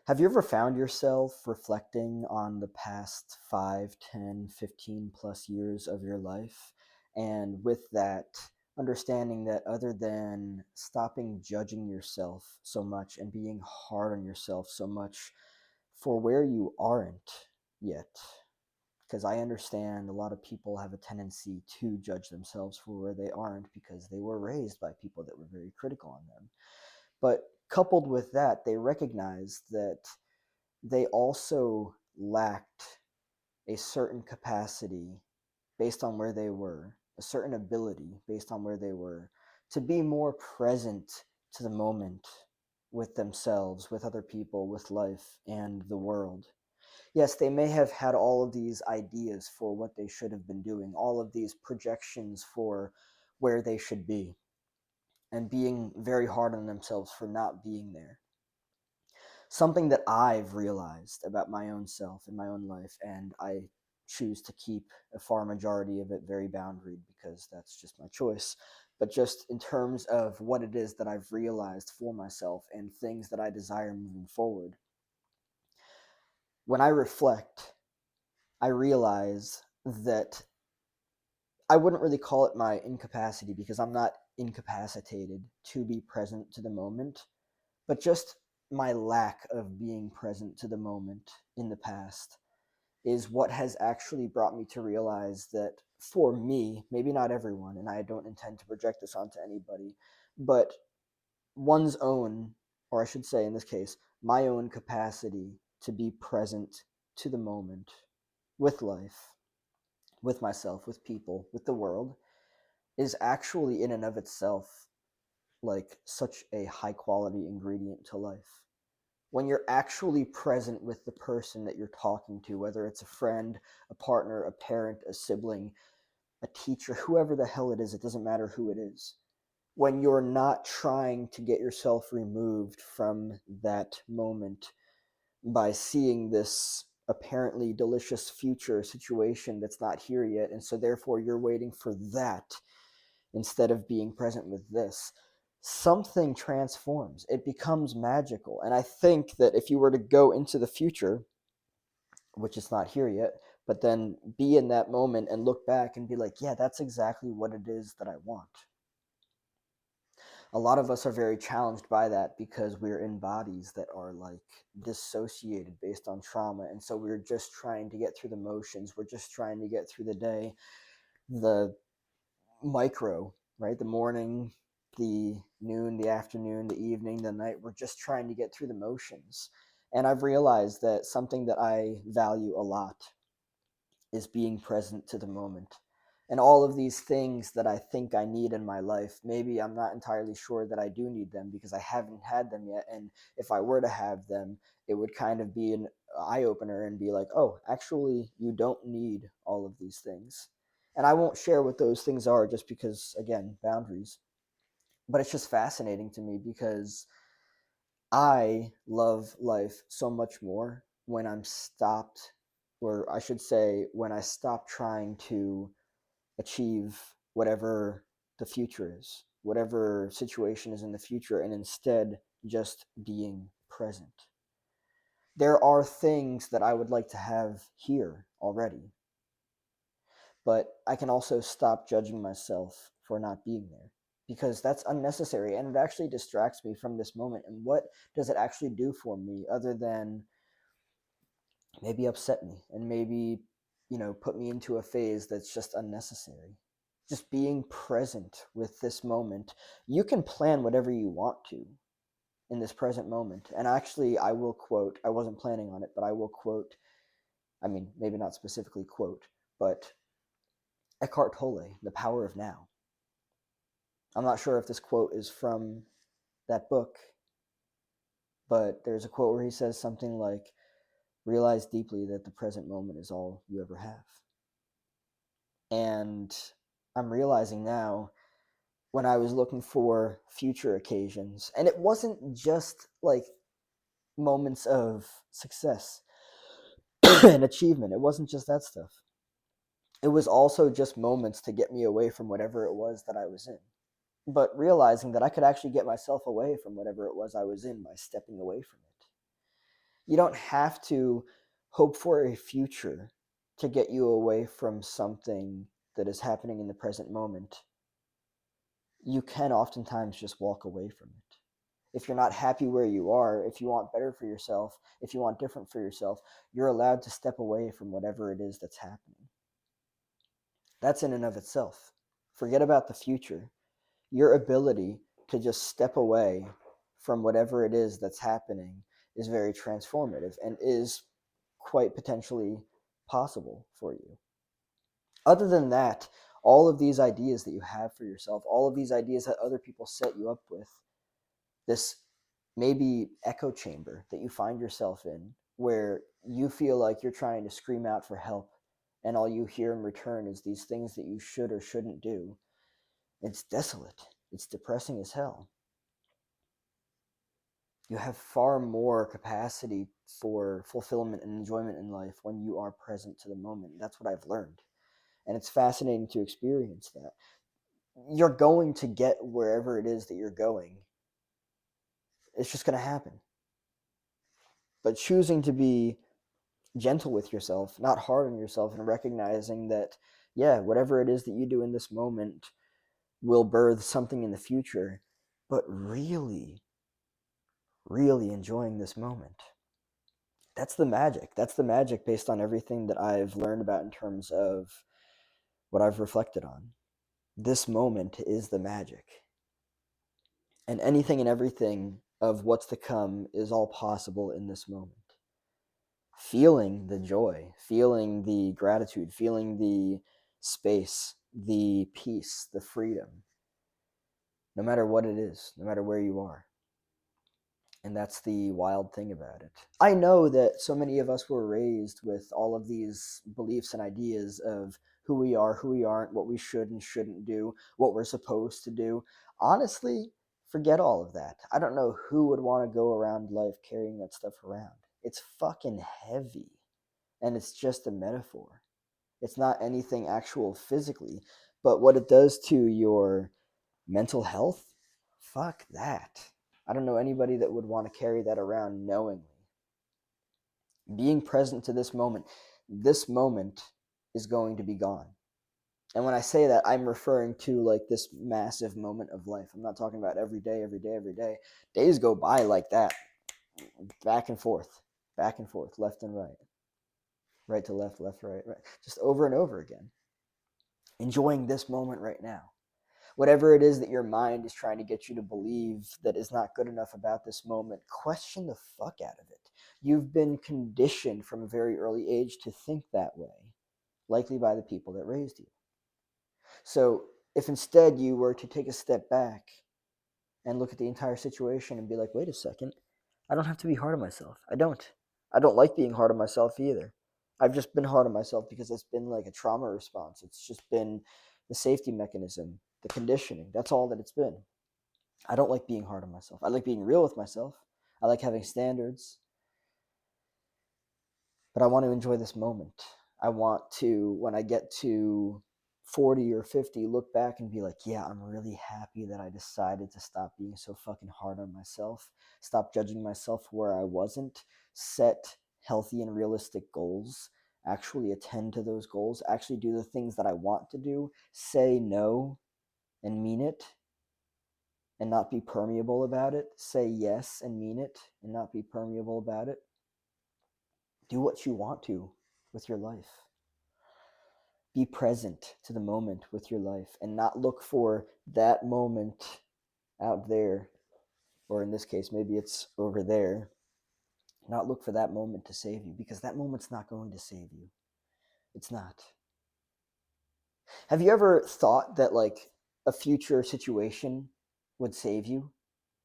Have you ever found yourself reflecting on the past 5, 10, 15 plus years of your life? And with that, understanding that other than stopping judging yourself so much and being hard on yourself so much for where you aren't yet, because I understand a lot of people have a tendency to judge themselves for where they aren't because they were raised by people that were very critical on them. But coupled with that, they recognize that they also lacked a certain capacity based on where they were, a certain ability based on where they were, to be more present to the moment with themselves, with other people, with life, and the world. Yes, they may have had all of these ideas for what they should have been doing, all of these projections for where they should be, and being very hard on themselves for not being there. Something that I've realized about my own self and my own life, and I choose to keep a far majority of it very boundaried because that's just my choice. But just in terms of what it is that I've realized for myself and things that I desire moving forward, when I reflect, I realize that I wouldn't really call it my incapacity because I'm not incapacitated to be present to the moment, but just my lack of being present to the moment in the past is what has actually brought me to realize that for me, maybe not everyone, and I don't intend to project this onto anybody, but one's own, or I should say in this case, my own capacity to be present to the moment with life, with myself, with people, with the world, is actually in and of itself like such a high quality ingredient to life. When you're actually present with the person that you're talking to, whether it's a friend, a partner, a parent, a sibling, a teacher, whoever the hell it is, it doesn't matter who it is. When you're not trying to get yourself removed from that moment by seeing this apparently delicious future situation that's not here yet, and so therefore you're waiting for that instead of being present with this, something transforms. It becomes magical. And I think that if you were to go into the future, which is not here yet, but then be in that moment and look back and be like, yeah, that's exactly what it is that I want. A lot of us are very challenged by that because we're in bodies that are like dissociated based on trauma. And so we're just trying to get through the motions. We're just trying to get through the day, the micro, right? The morning, the noon, the afternoon, the evening, the night. We're just trying to get through the motions. And I've realized that something that I value a lot is being present to the moment. And all of these things that I think I need in my life, maybe I'm not entirely sure that I do need them because I haven't had them yet. And if I were to have them, it would kind of be an eye opener and be like, oh, actually, you don't need all of these things. And I won't share what those things are just because, again, boundaries. But it's just fascinating to me because I love life so much more when I'm stopped, or I should say, when I stop trying to achieve whatever the future is, whatever situation is in the future, and instead just being present. There are things that I would like to have here already, but I can also stop judging myself for not being there because that's unnecessary and it actually distracts me from this moment. And what does it actually do for me other than maybe upset me and maybe, put me into a phase that's just unnecessary? Just being present with this moment. You can plan whatever you want to in this present moment. And actually, I will quote, I wasn't planning on it, but I will quote, I mean, maybe not specifically quote, but Eckhart Tolle, The Power of Now. I'm not sure if this quote is from that book, but there's a quote where he says something like, realize deeply that the present moment is all you ever have. And I'm realizing now when I was looking for future occasions, and it wasn't just like moments of success and achievement, it wasn't just that stuff. It was also just moments to get me away from whatever it was that I was in. But realizing that I could actually get myself away from whatever it was I was in by stepping away from it. You don't have to hope for a future to get you away from something that is happening in the present moment. You can oftentimes just walk away from it. If you're not happy where you are, if you want better for yourself, if you want different for yourself, you're allowed to step away from whatever it is that's happening. That's in and of itself. Forget about the future. Your ability to just step away from whatever it is that's happening is very transformative and is quite potentially possible for you. Other than that, all of these ideas that you have for yourself, all of these ideas that other people set you up with, this maybe echo chamber that you find yourself in, where you feel like you're trying to scream out for help, and all you hear in return is these things that you should or shouldn't do. It's desolate. It's depressing as hell. You have far more capacity for fulfillment and enjoyment in life when you are present to the moment. That's what I've learned. And it's fascinating to experience that. You're going to get wherever it is that you're going. It's just going to happen. But choosing to be gentle with yourself, not hard on yourself, and recognizing that, yeah, whatever it is that you do in this moment will birth something in the future, but really, really enjoying this moment. That's the magic. That's the magic based on everything that I've learned about in terms of what I've reflected on. This moment is the magic. And anything and everything of what's to come is all possible in this moment. Feeling the joy, feeling the gratitude, feeling the space, the peace, the freedom, no matter what it is, no matter where you are. And that's the wild thing about it. I know that so many of us were raised with all of these beliefs and ideas of who we are, who we aren't, what we should and shouldn't do, what we're supposed to do. Honestly, forget all of that. I don't know who would want to go around life carrying that stuff around. It's fucking heavy. And it's just a metaphor. It's not anything actual physically. But what it does to your mental health, fuck that. I don't know anybody that would want to carry that around knowingly. Being present to this moment is going to be gone. And when I say that, I'm referring to like this massive moment of life. I'm not talking about every day, every day, every day. Days go by like that, back and forth, left and right to left, left, right, just over and over again. Enjoying this moment right now. Whatever it is that your mind is trying to get you to believe that is not good enough about this moment, question the fuck out of it. You've been conditioned from a very early age to think that way, likely by the people that raised you. So if instead you were to take a step back and look at the entire situation and be like, wait a second, I don't have to be hard on myself. I don't like being hard on myself either. I've just been hard on myself because it's been like a trauma response. It's just been the safety mechanism, the conditioning. That's all that it's been. I don't like being hard on myself. I like being real with myself. I like having standards. But I want to enjoy this moment. I want to, when I get to 40 or 50, look back and be like, yeah, I'm really happy that I decided to stop being so fucking hard on myself, stop judging myself where I wasn't, set healthy and realistic goals, actually attend to those goals, actually do the things that I want to do, say no and mean it, and not be permeable about it, say yes and mean it, and not be permeable about it. Do what you want to with your life. Be present to the moment with your life and not look for that moment out there, or in this case, maybe it's over there. Not look for that moment to save you, because that moment's not going to save you. It's not. Have you ever thought that like a future situation would save you?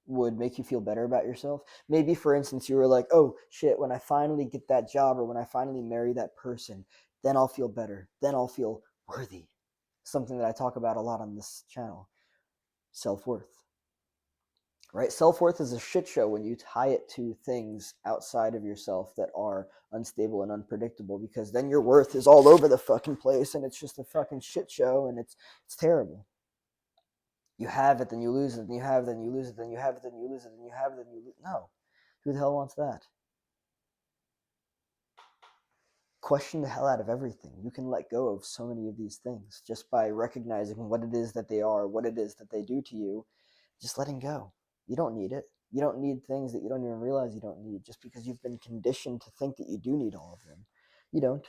Would make you feel better about yourself? Maybe, for instance, you were like, oh shit, when I finally get that job or when I finally marry that person, then I'll feel better. Then I'll feel worthy. Something that I talk about a lot on this channel. Self-worth. Right? Self-worth is a shit show when you tie it to things outside of yourself that are unstable and unpredictable, because then your worth is all over the fucking place and it's just a fucking shit show and it's terrible. You have it, then you lose it, then you have it, then you lose it, then you have it, then you lose it, then you have it, then you lose it. No. Who the hell wants that? question the hell out of everything. You can let go of so many of these things just by recognizing what it is that they are, what it is that they do to you, just letting go. You don't need it. You don't need things that you don't even realize you don't need just because you've been conditioned to think that you do need all of them. You don't.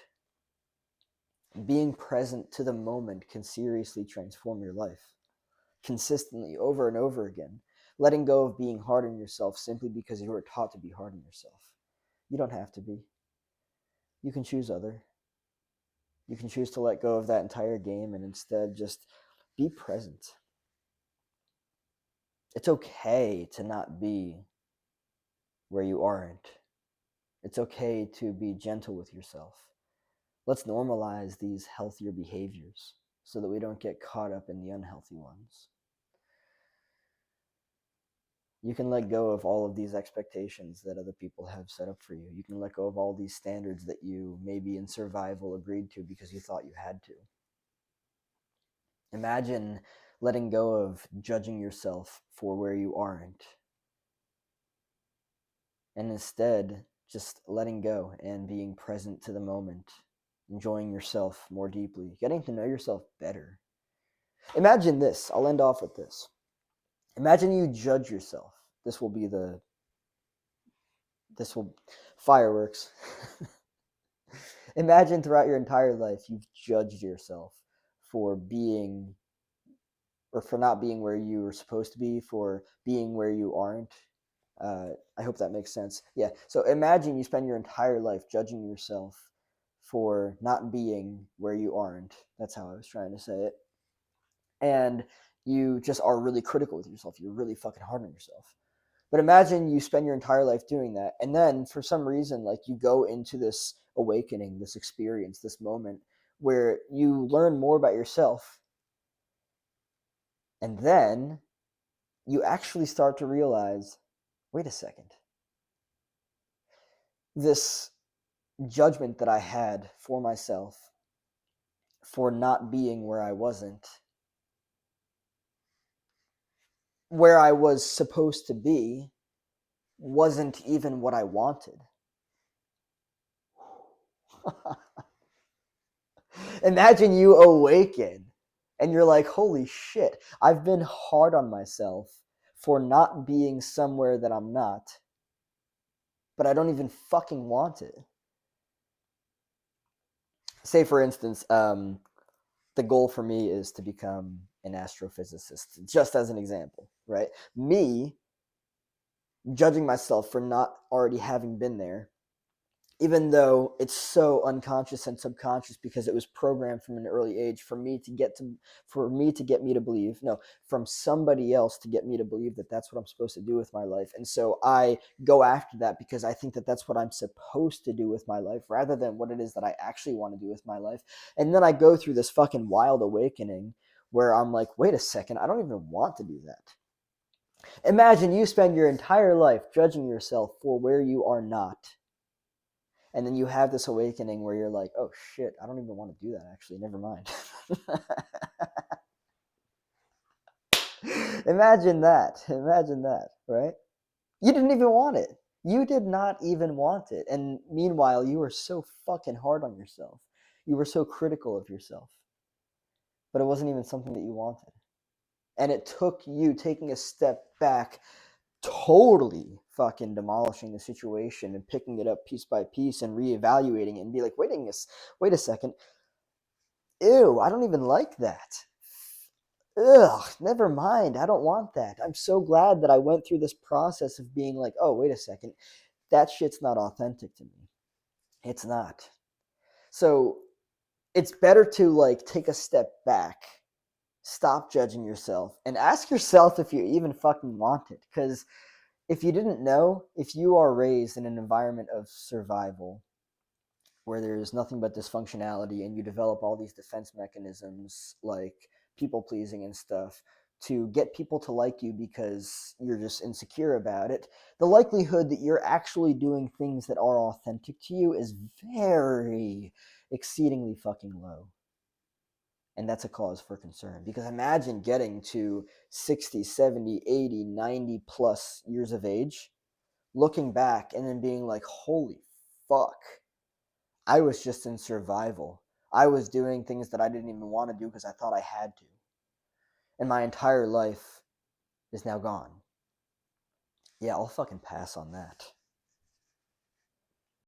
Being present to the moment can seriously transform your life consistently over and over again. Letting go of being hard on yourself simply because you were taught to be hard on yourself. You don't have to be. You can choose other. You can choose to let go of that entire game and instead just be present. It's okay to not be where you aren't. It's okay to be gentle with yourself. Let's normalize these healthier behaviors so that we don't get caught up in the unhealthy ones. You can let go of all of these expectations that other people have set up for you. You can let go of all these standards that you maybe in survival agreed to because you thought you had to. Imagine letting go of judging yourself for where you aren't, and instead just letting go and being present to the moment, enjoying yourself more deeply, getting to know yourself better. Imagine this. I'll end off with this. Imagine you judge yourself. This will fireworks. Imagine throughout your entire life you've judged yourself for being or for not being where you were supposed to be, for being where you aren't. I hope that makes sense. Yeah. So imagine you spend your entire life judging yourself for not being where you aren't. That's how I was trying to say it. And you just are really critical with yourself. You're really fucking hard on yourself. But imagine you spend your entire life doing that, and then for some reason, like you go into this awakening, this experience, this moment where you learn more about yourself, and then you actually start to realize, wait a second, this judgment that I had for myself for not being where I was supposed to be, wasn't even what I wanted. Imagine you awaken and you're like, holy shit, I've been hard on myself for not being somewhere that I'm not, but I don't even fucking want it. Say, for instance, the goal for me is to become an astrophysicist, just as an example, right? Me judging myself for not already having been there, even though it's so unconscious and subconscious because it was programmed from an early age for me to get me to believe, no, from somebody else to get me to believe that that's what I'm supposed to do with my life. And so I go after that because I think that that's what I'm supposed to do with my life rather than what it is that I actually want to do with my life. And then I go through this fucking wild awakening where I'm like, wait a second, I don't even want to do that. Imagine you spend your entire life judging yourself for where you are not. And then you have this awakening where you're like, oh shit, I don't even want to do that actually. Never mind. Imagine that, right? You didn't even want it. You did not even want it. And meanwhile, you were so fucking hard on yourself. You were so critical of yourself. But it wasn't even something that you wanted. And it took you taking a step back, totally fucking demolishing the situation and picking it up piece by piece and reevaluating it and be like, wait a second. Ew, I don't even like that. Ugh, never mind. I don't want that. I'm so glad that I went through this process of being like, oh, wait a second. That shit's not authentic to me. It's not. So it's better to like take a step back, stop judging yourself, and ask yourself if you even fucking want it. Because if you didn't know, if you are raised in an environment of survival where there's nothing but dysfunctionality and you develop all these defense mechanisms like people pleasing and stuff to get people to like you because you're just insecure about it, the likelihood that you're actually doing things that are authentic to you is very exceedingly fucking low. And that's a cause for concern because imagine getting to 60, 70, 80, 90 plus years of age, looking back and then being like, holy fuck, I was just in survival. I was doing things that I didn't even want to do because I thought I had to. And my entire life is now gone. Yeah, I'll fucking pass on that.